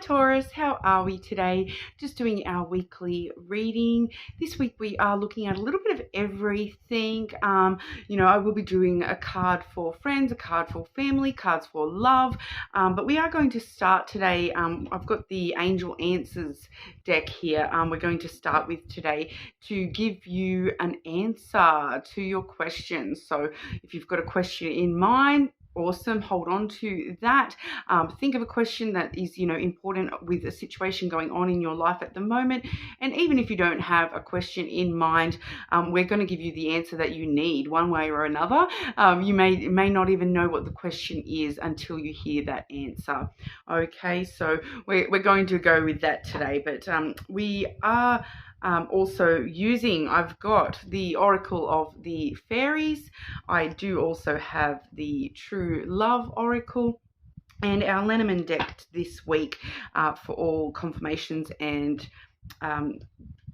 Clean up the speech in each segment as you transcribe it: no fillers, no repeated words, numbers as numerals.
Taurus, how are we today? Just doing our weekly reading. This week we are looking at a little bit of everything. I will be doing a card for friends, a card for family, cards for love. But we are going to start today. I've got the Angel Answers deck here. We're going to start with today to give you an answer to your questions. So if you've got a question in mind, awesome, hold on to that. Think of a question that is important with a situation going on in your life at the moment, and even if you don't have a question in mind, we're going to give you the answer that you need one way or another. You may not even know what the question is until you hear that answer. Okay, so we're going to go with that today, but we are also I've got the Oracle of the Fairies. I do also have the True Love Oracle and our Lenormand deck this week for all confirmations and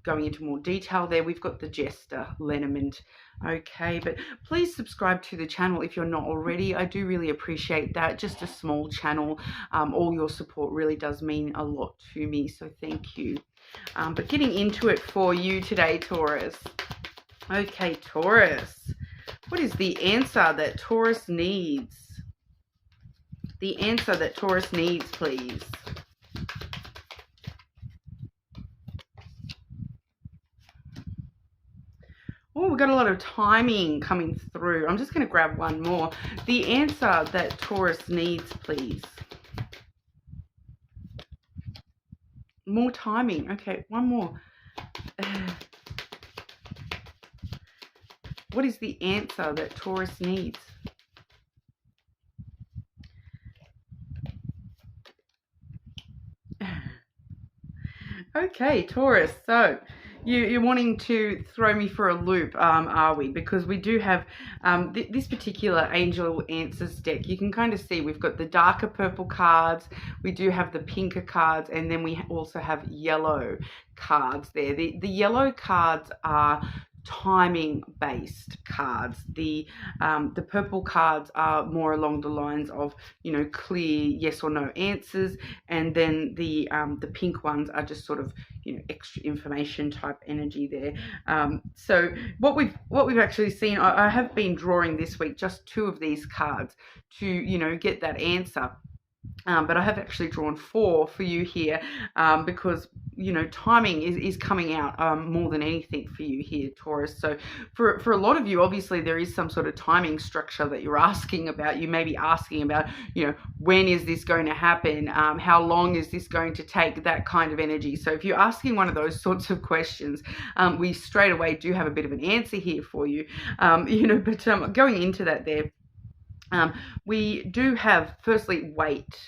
going into more detail there. We've got the Jester Lenormand. Okay, but please subscribe to the channel if you're not already. I do really appreciate that. Just a small channel. All your support really does mean a lot to me, so thank you. But getting into it for you today, Taurus. Okay, Taurus. What is the answer that Taurus needs? The answer that Taurus needs, please. Oh, we've got a lot of timing coming through. I'm just going to grab one more. The answer that Taurus needs, please. More timing. Okay, one more. What is the answer that Taurus needs? Okay, Taurus. So you're wanting to throw me for a loop, are we? Because we do have this particular Angel Answers deck. You can kind of see we've got the darker purple cards, we do have the pinker cards, and then we also have yellow cards there. The yellow cards are timing based cards. The purple cards are more along the lines of clear yes or no answers, and then the pink ones are just sort of extra information type energy there. So what we've actually seen, I have been drawing this week just two of these cards to get that answer. But I have actually drawn four for you here because, timing is coming out more than anything for you here, Taurus. So for a lot of you, obviously, there is some sort of timing structure that you're asking about. You may be asking about, when is this going to happen? How long is this going to take? That kind of energy. So if you're asking one of those sorts of questions, we straight away do have a bit of an answer here for you. But going into that there, we do have, firstly, wait.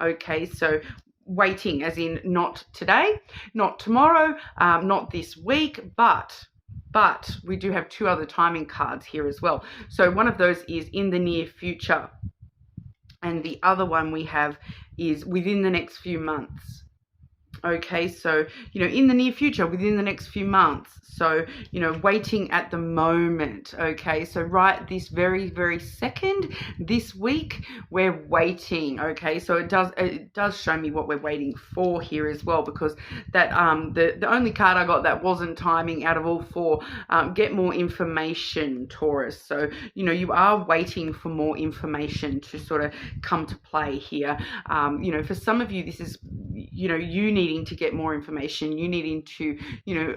Okay, so waiting as in not today, not tomorrow, not this week, but we do have two other timing cards here as well. So one of those is in the near future, and the other one we have is within the next few months. Okay, so, in the near future, within the next few months. So, waiting at the moment. Okay, so right this very, very second, this week, we're waiting. Okay, so it does show me what we're waiting for here as well, because that the only card I got that wasn't timing out of all four, get more information, Taurus. So, you are waiting for more information to sort of come to play here. For some of you, this is, you needing to get more information, you needing to,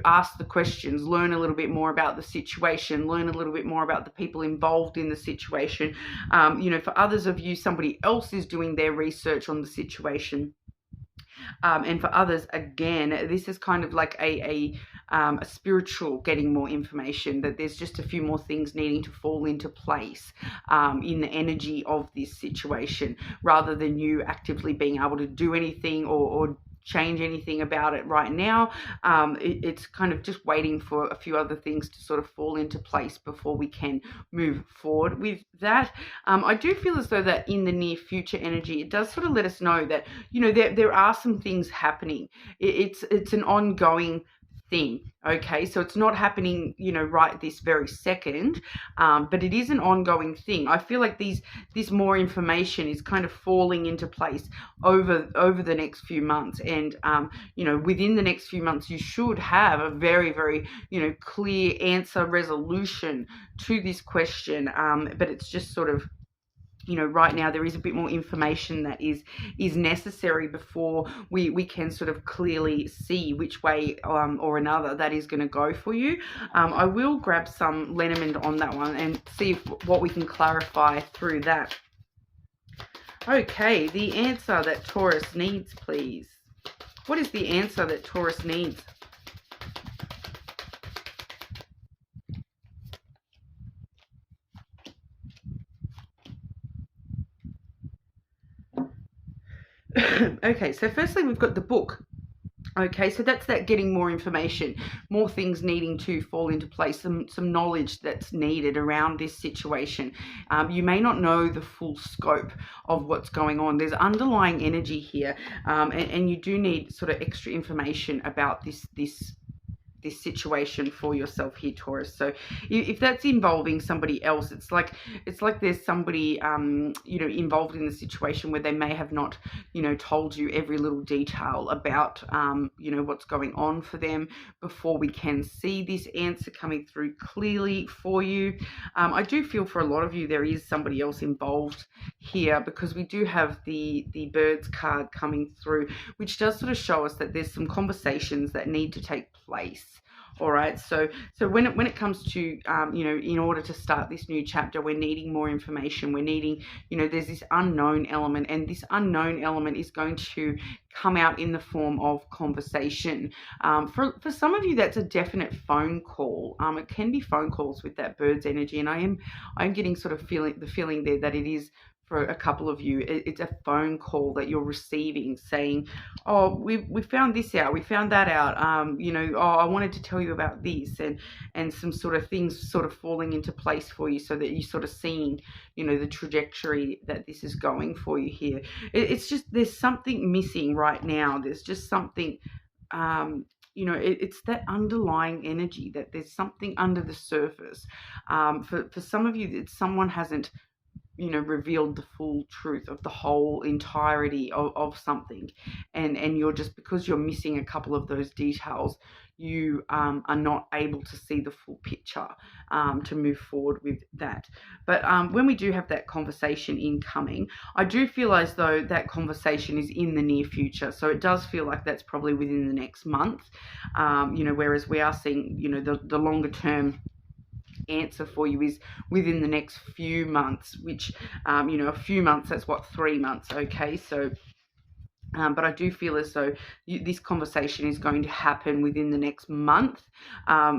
ask the questions, learn a little bit more about the situation, learn a little bit more about the people involved in the situation. For others of you, somebody else is doing their research on the situation. And for others, again, this is kind of like a spiritual getting more information, that there's just a few more things needing to fall into place in the energy of this situation, rather than you actively being able to do anything or change anything about it right now. It's kind of just waiting for a few other things to sort of fall into place before we can move forward with that. I do feel as though that in the near future energy, it does sort of let us know that, there are some things happening. It's an ongoing thing. Okay, so it's not happening, you know, right this very second, but it is an ongoing thing. I feel like this more information is kind of falling into place over the next few months, and you know, within the next few months, you should have a very, you know, clear answer, resolution to this question. But it's just sort of, you know, right now there is a bit more information that is necessary before we can sort of clearly see which way or another that is going to go for you. I will grab some Lenormand on that one and see what we can clarify through that. Okay, the answer that Taurus needs, please. What is the answer that Taurus needs? Okay, so firstly we've got the book. Okay, so that's that getting more information, more things needing to fall into place, some knowledge that's needed around this situation. You may not know the full scope of what's going on. There's underlying energy here, and you do need sort of extra information about this situation for yourself here, Taurus. So if that's involving somebody else, it's like there's somebody you know, involved in the situation where they may have not, you know, told you every little detail about you know, what's going on for them before we can see this answer coming through clearly for you. I do feel for a lot of you there is somebody else involved here, because we do have the birds card coming through, which does sort of show us that there's some conversations that need to take place. All right, so when it comes to you know, in order to start this new chapter, we're needing more information. We're needing, you know, there's this unknown element, and this unknown element is going to come out in the form of conversation. For some of you, that's a definite phone call. It can be phone calls with that bird's energy, and I'm getting sort of the feeling there that it is. For a couple of you, it's a phone call that you're receiving saying, oh, we found this out, we found that out, you know, oh, I wanted to tell you about this, and some sort of things sort of falling into place for you, so that you're sort of seeing, you know, the trajectory that this is going for you here. It's just, there's something missing right now. There's just something, you know, it's that underlying energy, that there's something under the surface. For some of you, that someone hasn't, you know, revealed the full truth of the whole entirety of something, and you're just, because you're missing a couple of those details, you are not able to see the full picture to move forward with that. But when we do have that conversation incoming, I do feel as though that conversation is in the near future. So it does feel like that's probably within the next month, you know, whereas we are seeing, you know, the longer term answer for you is within the next few months, which you know, a few months, that's what, 3 months. Okay, so but I do feel as though this conversation is going to happen within the next month,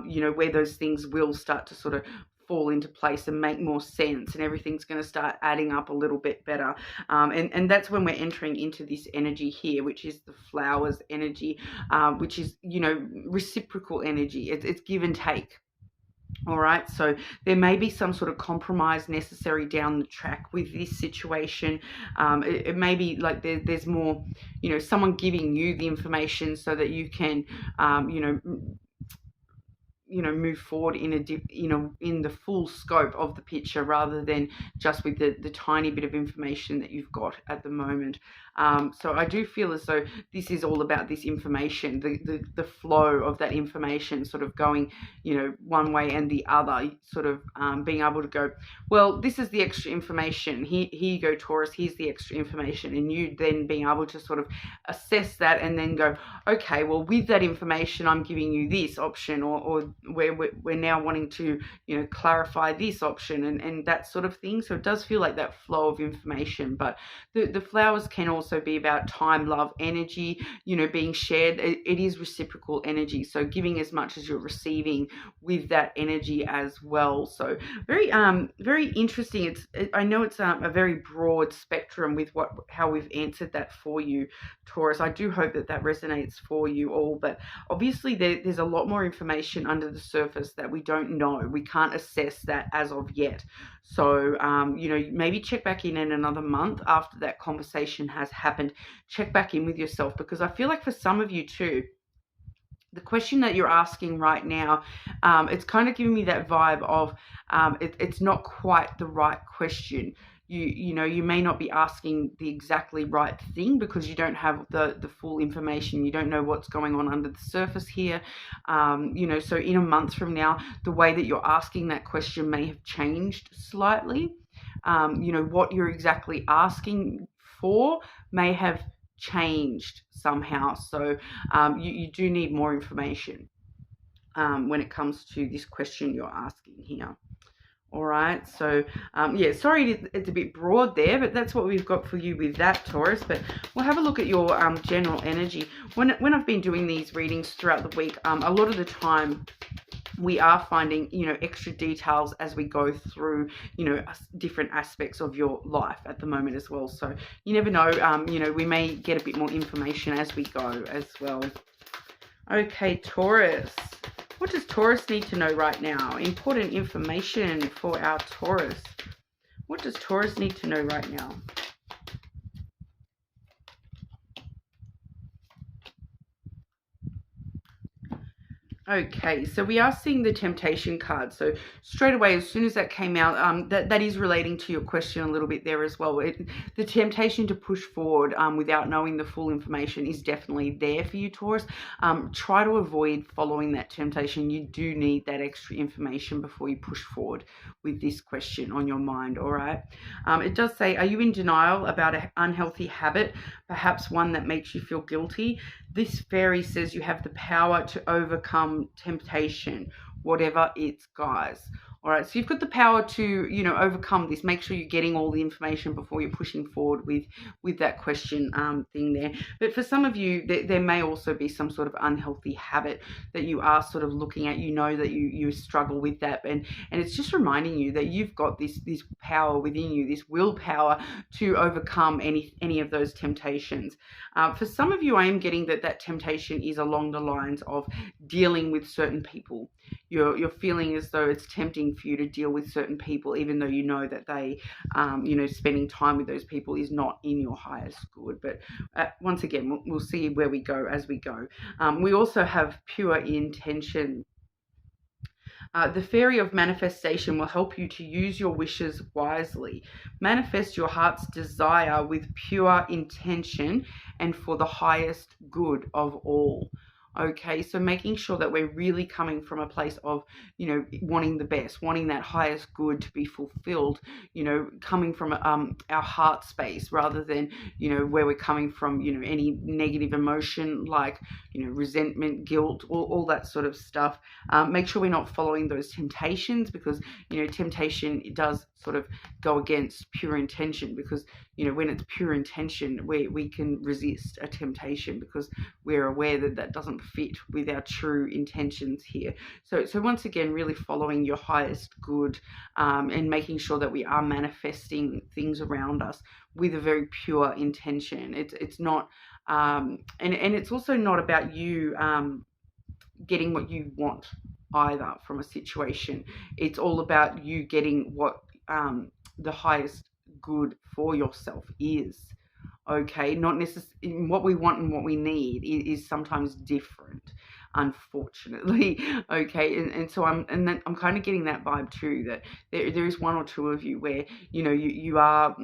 you know, where those things will start to sort of fall into place and make more sense, and everything's going to start adding up a little bit better, and that's when we're entering into this energy here, which is the flowers energy, which is, you know, reciprocal energy. It's give and take. All right, so there may be some sort of compromise necessary down the track with this situation. It may be like there's more, you know, someone giving you the information so that you can, you know, move forward in in the full scope of the picture, rather than just with the tiny bit of information that you've got at the moment. So I do feel as though this is all about this information, the flow of that information sort of going, you know, one way and the other, sort of being able to go, well, this is the extra information. Here you go, Taurus, here's the extra information. And you then being able to sort of assess that and then go, okay, well, with that information, I'm giving you this option, or we're now wanting to, you know, clarify this option, and that sort of thing. So it does feel like that flow of information. But the flowers can also be about time, love, energy, you know, being shared. It is reciprocal energy, so giving as much as you're receiving with that energy as well. So very interesting. I know it's a very broad spectrum with how we've answered that for you, Taurus. I do hope that resonates for you all, but obviously there's a lot more information under the surface that we don't know. We can't assess that as of yet. So you know, maybe check back in another month after that conversation has happened. Check back in with yourself, because I feel like for some of you too, the question that you're asking right now, it's kind of giving me that vibe of it's not quite the right question. You know, you may not be asking the exactly right thing because you don't have the full information. You don't know what's going on under the surface here. You know, so in a month from now, the way that you're asking that question may have changed slightly. You know, what you're exactly asking for may have changed somehow. So you do need more information when it comes to this question you're asking here. All right, so yeah, sorry it's a bit broad there, but that's what we've got for you with that, Taurus. But we'll have a look at your general energy. When I've been doing these readings throughout the week, a lot of the time we are finding, you know, extra details as we go through, you know, different aspects of your life at the moment as well. So you never know, you know, we may get a bit more information as we go as well. Okay, Taurus. What does Taurus need to know right now? Important information for our Taurus. What does Taurus need to know right now? Okay, so we are seeing the temptation card. So straight away, as soon as that came out, that is relating to your question a little bit there as well. The temptation to push forward without knowing the full information is definitely there for you, Taurus. Try to avoid following that temptation. You do need that extra information before you push forward with this question on your mind, all right? It does say, are you in denial about an unhealthy habit, perhaps one that makes you feel guilty? This fairy says you have the power to overcome temptation, whatever it's, guys. All right, so you've got the power to, you know, overcome this. Make sure you're getting all the information before you're pushing forward with that question thing there. But for some of you, there may also be some sort of unhealthy habit that you are sort of looking at. You know that you struggle with that, and it's just reminding you that you've got this power within you, this willpower to overcome any of those temptations. For some of you, I am getting that temptation is along the lines of dealing with certain people. You're feeling as though it's tempting for you to deal with certain people, even though you know that they, you know, spending time with those people is not in your highest good. But once again, we'll see where we go as we go. We also have pure intention. The fairy of manifestation will help you to use your wishes wisely. Manifest your heart's desire with pure intention and for the highest good of all. Okay, so making sure that we're really coming from a place of, you know, wanting the best, wanting that highest good to be fulfilled, you know, coming from our heart space rather than, you know, where we're coming from, you know, any negative emotion like, you know, resentment, guilt, all that sort of stuff. Make sure we're not following those temptations because, you know, temptation does sort of go against pure intention because, you know, when it's pure intention, we can resist a temptation because we're aware that doesn't fit with our true intentions here. So once again, really following your highest good and making sure that we are manifesting things around us with a very pure intention. It's not, and it's also not about you getting what you want either from a situation. It's all about you getting what the highest good for yourself is. Okay, not necessarily what we want and what we need is sometimes different, unfortunately. Okay, and so I'm kind of getting that vibe too, that there is one or two of you where, you know, you are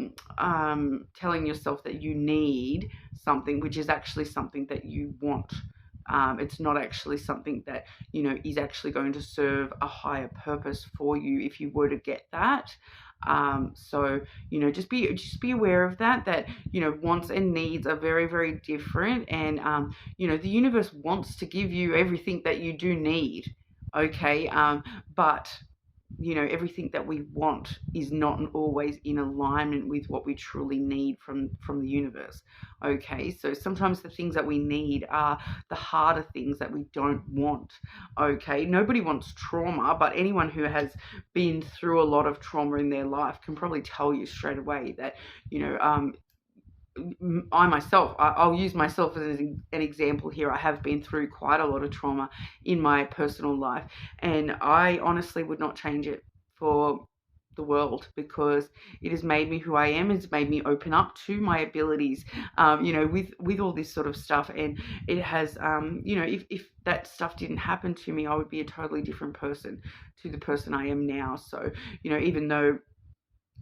telling yourself that you need something which is actually something that you want. It's not actually something that, you know, is actually going to serve a higher purpose for you if you were to get that. So, you know, just be aware of that, you know, wants and needs are very, very different. And, you know, the universe wants to give you everything that you do need. Okay. But, you know, everything that we want is not always in alignment with what we truly need from the universe. Okay, so sometimes the things that we need are the harder things that we don't want. Okay, nobody wants trauma, but anyone who has been through a lot of trauma in their life can probably tell you straight away that, you know, I myself, I'll use myself as an example here. I have been through quite a lot of trauma in my personal life, and I honestly would not change it for the world, because it has made me who I am. It's made me open up to my abilities, you know, with all this sort of stuff. And it has, you know, if that stuff didn't happen to me, I would be a totally different person to the person I am now. So, you know, even though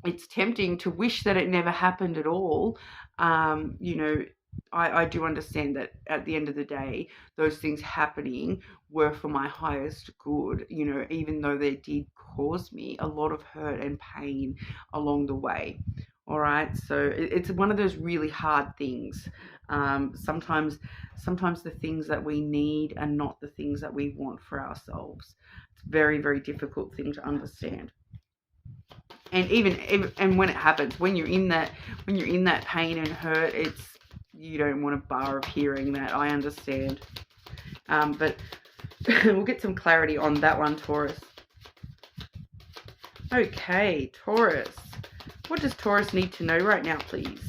it's tempting to wish that it never happened at all, you know, I do understand that at the end of the day, those things happening were for my highest good, you know, even though they did cause me a lot of hurt and pain along the way. All right, so it's one of those really hard things. Sometimes the things that we need are not the things that we want for ourselves. It's a very, very difficult thing to understand. And even when it happens, when you're in that pain and hurt, you don't want a bar of hearing that. I understand, but we'll get some clarity on that one, Taurus. Okay, Taurus, what does Taurus need to know right now, please?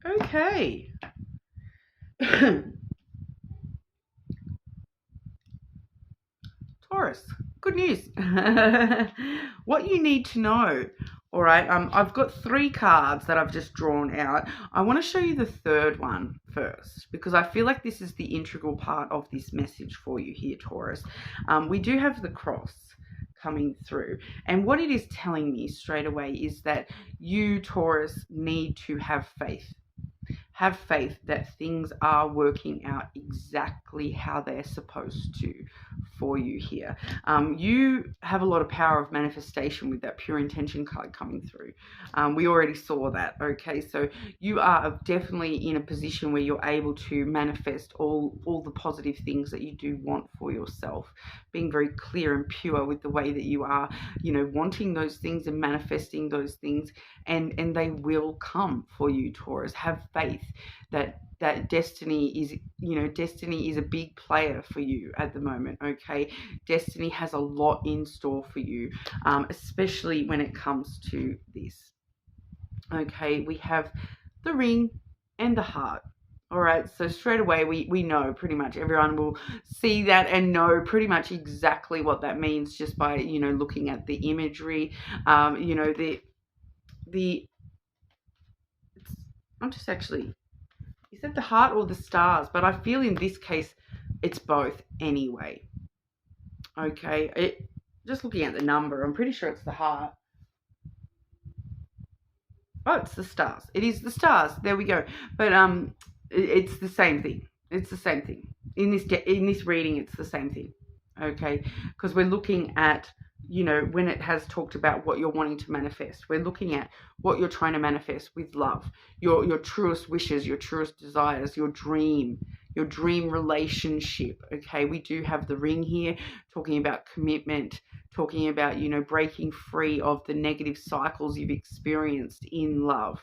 Okay. Taurus, good news. What you need to know. All right, I've got 3 cards that I've just drawn out. I want to show you the third one first, because I feel like this is the integral part of this message for you here, Taurus. We do have the cross coming through, and what it is telling me straight away is that you, Taurus, need to have faith. Have faith that things are working out exactly how they're supposed to for you here. You have a lot of power of manifestation with that pure intention card coming through. We already saw that. Okay, so you are definitely in a position where you're able to manifest all the positive things that you do want for yourself, being very clear and pure with the way that you are, you know, wanting those things and manifesting those things, and they will come for you, Taurus. Have faith that destiny is, you know, destiny is a big player for you at the moment. Okay, destiny has a lot in store for you, especially when it comes to this. Okay, we have the ring and the heart. All right, so straight away we know, pretty much everyone will see that and know pretty much exactly what that means just by, you know, looking at the imagery. You know, I'm just actually, is that the heart or the stars? But I feel in this case, it's both anyway. Okay, just looking at the number, I'm pretty sure it's the heart. Oh, it's the stars. It is the stars. There we go. But it's the same thing. It's the same thing. In this reading, it's the same thing. Okay, because we're looking at, you know, when it has talked about what you're wanting to manifest, we're looking at what you're trying to manifest with love, your truest wishes, your truest desires, your dream relationship. Okay, we do have the ring here talking about commitment, talking about, you know, breaking free of the negative cycles you've experienced in love.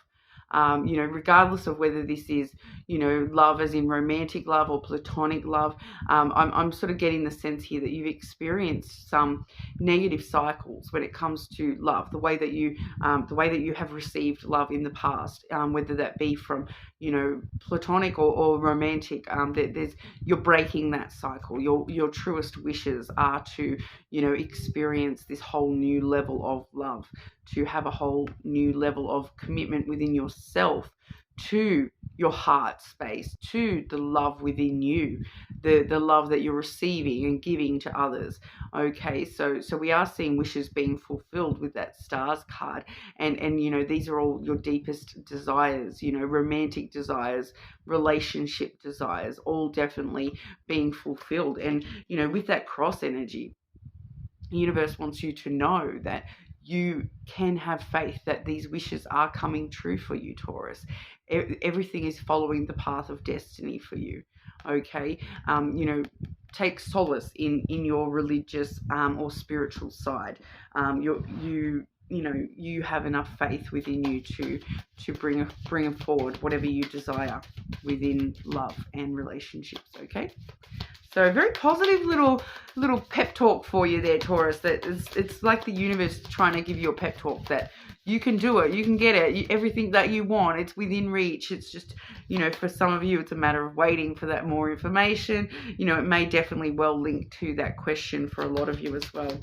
You know, regardless of whether this is, you know, love as in romantic love or platonic love, I'm sort of getting the sense here that you've experienced some negative cycles when it comes to love, the way that you have received love in the past, whether that be from, you know, platonic or romantic. You're breaking that cycle. Your truest wishes are to, you know, experience this whole new level of love, to have a whole new level of commitment within yourself, to your heart space, to the love within you, the love that you're receiving and giving to others. Okay, so we are seeing wishes being fulfilled with that stars card, and you know, these are all your deepest desires, you know, romantic desires, relationship desires, all definitely being fulfilled. And you know, with that cross energy, the universe wants you to know that you can have faith that these wishes are coming true for you, Taurus. Everything is following the path of destiny for you. Okay, you know, take solace in your religious or spiritual side. you know, you have enough faith within you to bring forward whatever you desire within love and relationships. Okay. So very positive little pep talk for you there, Taurus. That it's like the universe trying to give you a pep talk that you can do it, you can get it, everything that you want, it's within reach. It's just, you know, for some of you, it's a matter of waiting for that more information. You know, it may definitely well link to that question for a lot of you as well.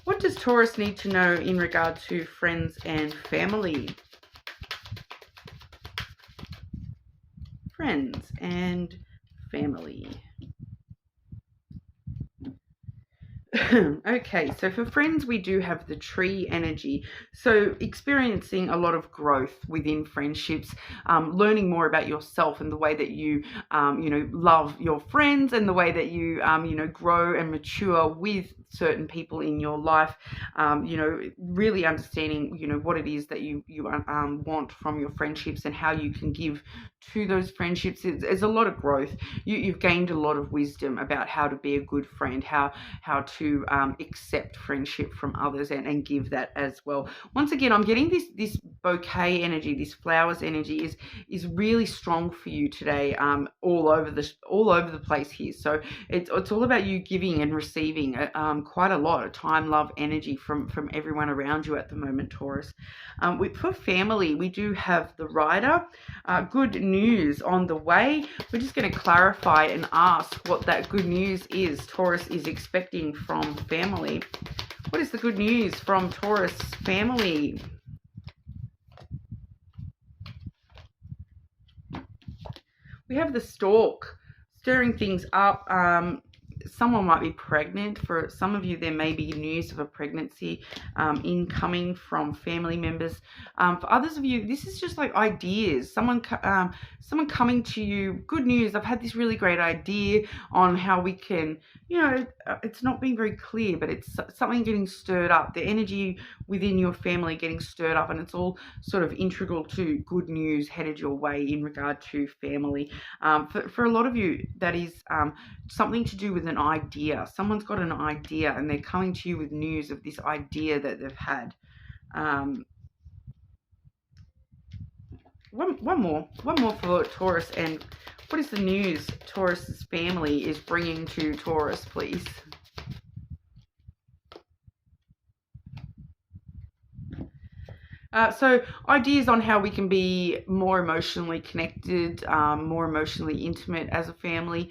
What does Taurus need to know in regard to friends and family? Friends and family. Okay, so for friends, we do have the tree energy. So experiencing a lot of growth within friendships, learning more about yourself and the way that you, you know, love your friends and the way that you, you know, grow and mature with certain people in your life. You know, really understanding, you know, what it is that you want from your friendships and how you can give to those friendships. There's a lot of growth. You've gained a lot of wisdom about how to be a good friend, how to accept friendship from others and give that as well. Once again, I'm getting this bouquet energy, this flowers energy is really strong for you today, all over the place here. So it's all about you giving and receiving quite a lot of time, love, energy from everyone around you at the moment, Taurus. For family, we do have the Rider. Good news on the way. We're just going to clarify and ask what that good news is Taurus is expecting from family. What is the good news from Taurus family? We have the Stork, stirring things up. Someone might be pregnant. For some of you, there may be news of a pregnancy incoming from family members. For others of you, this is just like ideas. Someone coming to you, good news, I've had this really great idea on how we can, you know, it's not being very clear, but it's something getting stirred up. The energy within your family getting stirred up, and it's all sort of integral to good news headed your way in regard to family. For a lot of you, that is something to do with an idea. Someone's got an idea and they're coming to you with news of this idea that they've had. One more for Taurus. And what is the news Taurus's family is bringing to Taurus, please? So ideas on how we can be more emotionally connected, more emotionally intimate as a family.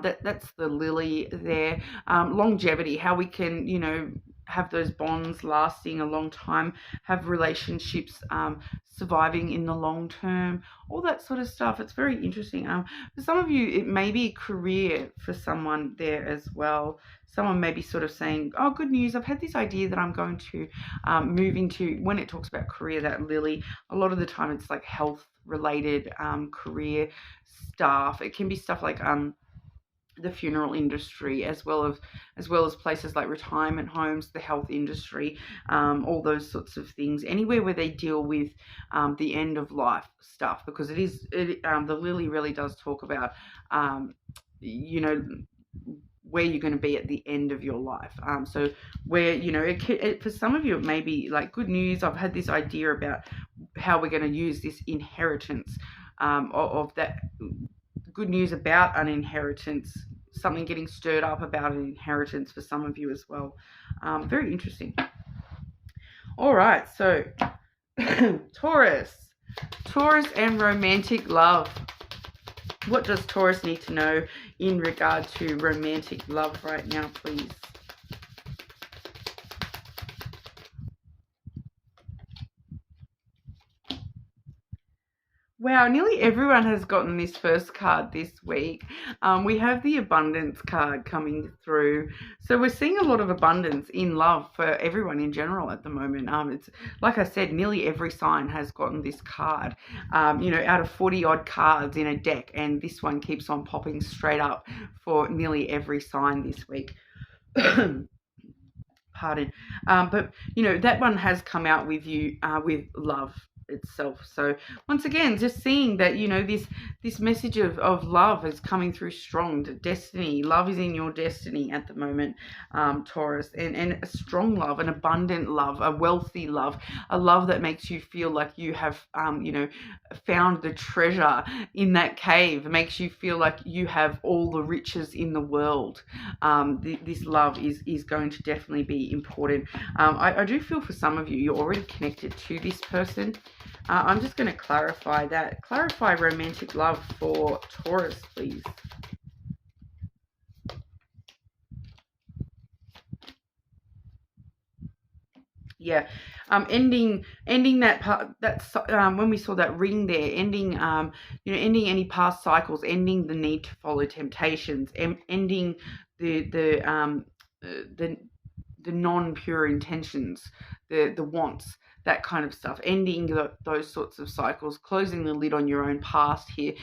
That's the lily there. Longevity, how we can, you know, have those bonds lasting a long time, have relationships surviving in the long term, all that sort of stuff. It's very interesting. For some of you, it may be career for someone there as well. Someone may be sort of saying, oh, good news, I've had this idea that I'm going to move into. When it talks about career, that lily, a lot of the time it's like health related career stuff. It can be stuff like the funeral industry, as well as places like retirement homes, the health industry, all those sorts of things. Anywhere where they deal with the end of life stuff, because the lily really does talk about you know, where you're going to be at the end of your life. So where, you know, for some of you, it may be like, good news, I've had this idea about how we're going to use this inheritance of that. Good news about an inheritance, something getting stirred up about an inheritance for some of you as well. Very interesting. All right, so Taurus and romantic love. What does Taurus need to know in regard to romantic love right now, please? Wow, nearly everyone has gotten this first card this week. We have the abundance card coming through. So we're seeing a lot of abundance in love for everyone in general at the moment. It's like I said, nearly every sign has gotten this card, you know, out of 40 odd cards in a deck. And this one keeps on popping straight up for nearly every sign this week. Pardon. But, you know, that one has come out with you with love. itself. So once again, just seeing that, you know, this message of love is coming through strong. Destiny, love is in your destiny at the moment, Taurus, and a strong love, an abundant love, a wealthy love, a love that makes you feel like you have, you know, found the treasure in that cave. It makes you feel like you have all the riches in the world. This love is going to definitely be important. I do feel for some of you, you're already connected to this person. I'm just going to clarify that. Clarify romantic love for Taurus, please. Yeah, ending that part. That's when we saw that ring there. Ending, you know, ending any past cycles. Ending the need to follow temptations. Ending the non-pure intentions, the wants, that kind of stuff, ending those sorts of cycles, closing the lid on your own past here,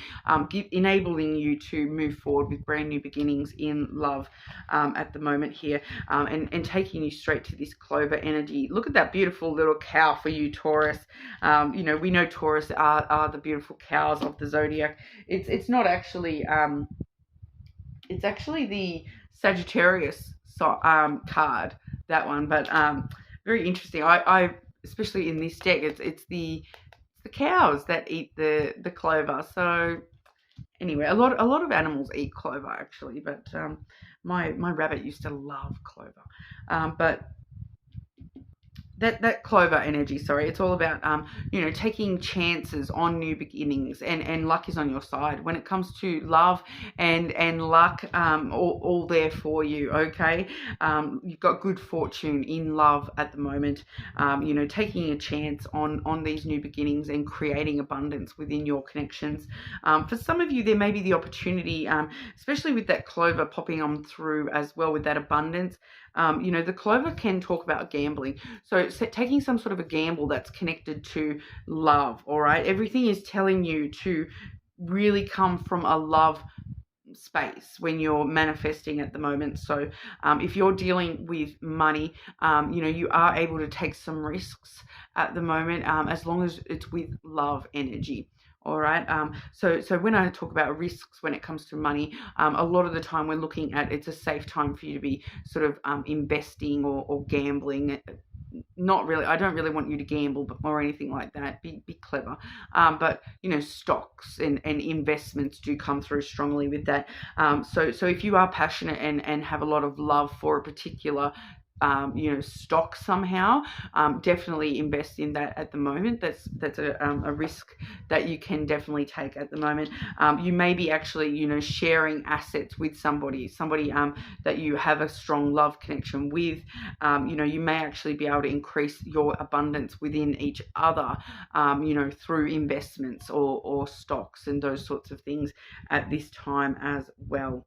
enabling you to move forward with brand new beginnings in love at the moment here, and taking you straight to this clover energy. Look at that beautiful little cow for you, Taurus. You know, we know Taurus are the beautiful cows of the zodiac. It's not actually, it's actually the Sagittarius card, that one, but very interesting. I especially in this deck, it's the cows that eat the clover. So anyway, a lot of animals eat clover actually, but my rabbit used to love clover. But that clover energy, sorry, it's all about you know, taking chances on new beginnings, and luck is on your side when it comes to love, and luck, all there for you. Okay, you've got good fortune in love at the moment. You know, taking a chance on these new beginnings and creating abundance within your connections. For some of you, there may be the opportunity, especially with that clover popping on through as well, with that abundance. You know, the clover can talk about gambling. So taking some sort of a gamble that's connected to love, all right? Everything is telling you to really come from a love space when you're manifesting at the moment. So if you're dealing with money, you know, you are able to take some risks at the moment, as long as it's with love energy. All right. So when I talk about risks when it comes to money, a lot of the time we're looking at, it's a safe time for you to be sort of investing or gambling. Not really. I don't really want you to gamble or anything like that. Be clever. But you know, stocks and investments do come through strongly with that. So if you are passionate and have a lot of love for a particular you know, stock somehow, definitely invest in that at the moment. That's a risk that you can definitely take at the moment. You may be actually, you know, sharing assets with somebody that you have a strong love connection with. You know, you may actually be able to increase your abundance within each other, you know, through investments or stocks and those sorts of things at this time as well.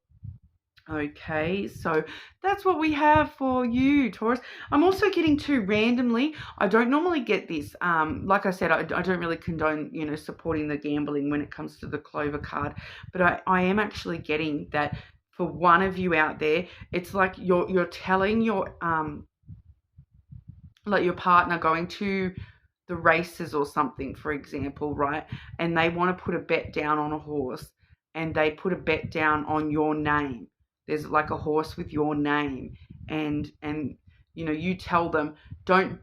Okay, so that's what we have for you, Taurus. I'm also getting to randomly. I don't normally get this. Like I said, I don't really condone, you know, supporting the gambling when it comes to the clover card. But I am actually getting that for one of you out there. It's like you're telling your like your partner going to the races or something, for example, right? And they want to put a bet down on a horse, and they put a bet down on your name. There's like a horse with your name, and you know, you tell them, don't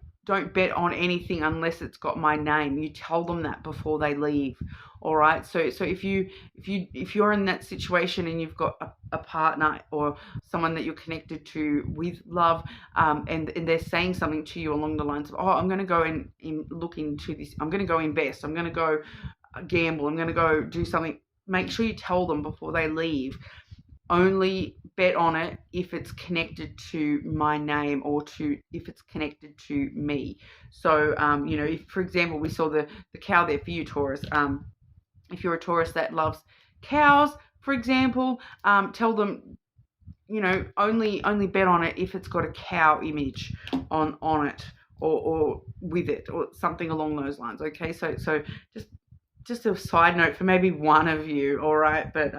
bet on anything unless it's got my name. You tell them that before they leave. All right. So if you're in that situation and you've got a partner or someone that you're connected to with love, and they're saying something to you along the lines of, oh, I'm going to go and look into this. I'm going to go invest. I'm going to go gamble. I'm going to go do something. Make sure you tell them before they leave. Only bet on it if it's connected to my name or if it's connected to me. So, you know, if, for example, we saw the cow there for you, Taurus. If you're a Taurus that loves cows, for example, tell them, you know, only bet on it if it's got a cow image on it or with it or something along those lines. Okay, so just just a side note for maybe one of you, all right? But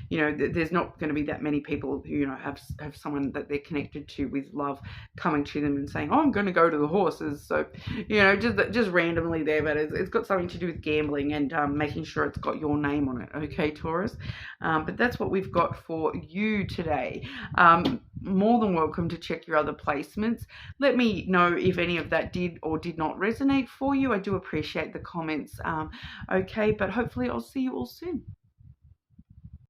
you know, there's not going to be that many people who, you know, have someone that they're connected to with love coming to them and saying, "Oh, I'm going to go to the horses." So, you know, just randomly there, but it's got something to do with gambling and making sure it's got your name on it. Okay, Taurus. But that's what we've got for you today. More than welcome to check your other placements. Let me know if any of that did or did not resonate for you. I do appreciate the comments. Okay, but hopefully I'll see you all soon.